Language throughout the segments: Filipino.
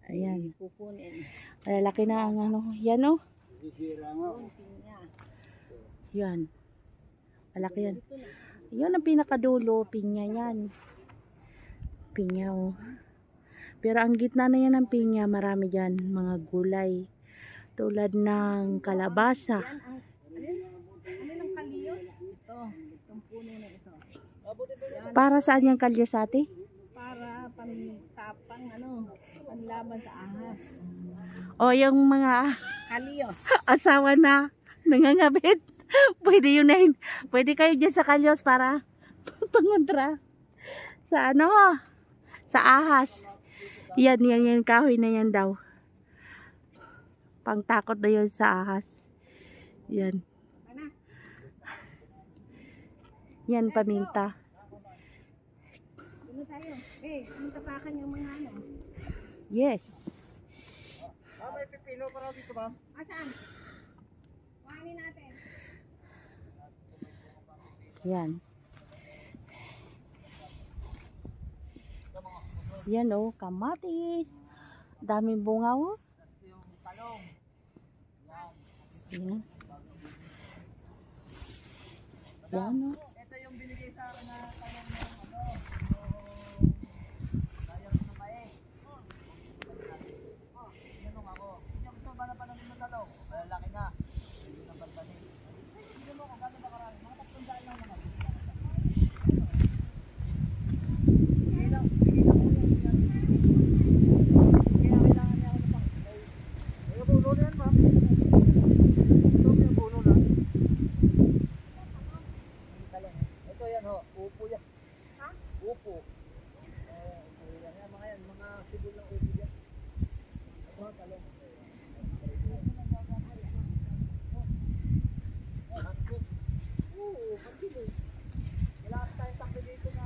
Ayan. Malalaki na ang ano. Yan o. Yan. Malaki yan. Yun ang pinakadulo. Pinya yan. Pinya o. Pero ang gitna na yan ng pinya, marami dyan mga gulay. Tulad ng kalabasa. Ano ng kalyos? Ito. Itong puno na ito. Para saan yung kalyos, ate? Para pantapang panlaban sa ahas. O yung mga Kalyos. asawa na nangangabit. Pwede yun na yun. Pwede kayo dyan sa kalyos para pangontra sa sa ahas. Yan, kahoy na yan daw. Pangtakot na yun sa ahas. Yan. Yan, paminta. Ano tayo? Yung tapakan yung mga Yes. May pipino para dito ba? Saan? Kuhanin natin. Yan. Yan o, kamatis. Daming bunga o. Yan. Yan o. Ito yung binigay sa akin na talong sayang na may. Tinanong ako, hindi gusto ba na pananim ng talong? Malalaki na. Hindi na balbanin. Hindi mo kung gano'n ba karami. Mga 300 lang naman. Bigay lang po yan. Kaya kailangan niya ako na pang. Ay, puno na yan, ma'am. Ito yung puno na. Ito yan ho, upo yan. Ha? Upo. Yan, mga yan, mga sibol ng upo yan. Ito, talong. Oo, magdilig. Wala tayo sakli dito na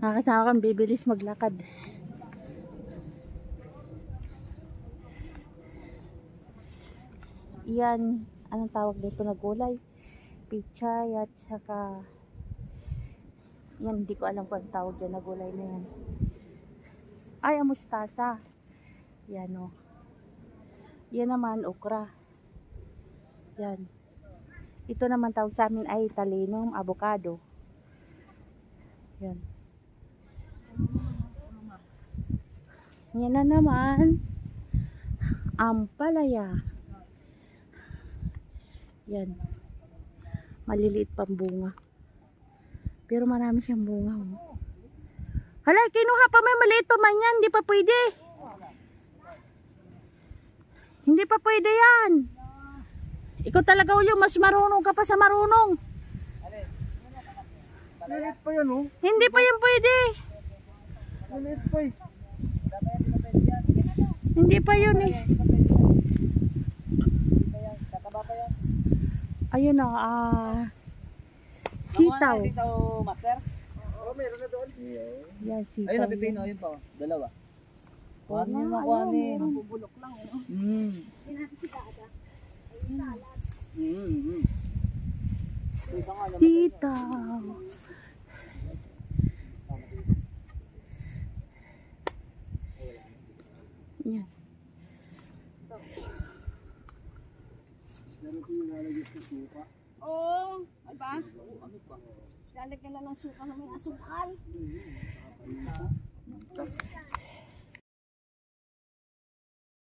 Nakakasama kang bibilis maglakad. Yan, anong tawag dito na gulay? Pichay at saka yan, hindi ko alam kung anong tawag dyan na gulay na yan. Ay, ang mustasa. Yan o. Yan naman, okra. Yan. Ito naman tawag sa amin ay talinong avocado. Yan. Yan na naman ampalaya. Yan. Maliliit pang bunga. Pero marami siyang bunga. Oh. Hala, kinuha pa, may maliit pa man yan. Hindi pa pwede. Hindi pa pwede yan. Ikaw talaga ulo, mas marunong ka pa sa marunong. maliit pa yan, oh. Hindi pa yan pwede. Maliit pa eh. Hindi pa yun eh. Ayun na, sitaw. Sitaw, master? Oo, meron na doon. Yan, sitaw. Ayun, napipino, yun pa, dalawa. Oo Kuhanin nga, mo, kuhanin. Ang bubulok lang. Sitaw. Yan. Oo, ay ba? Lalagyan na ng suka na may asukal.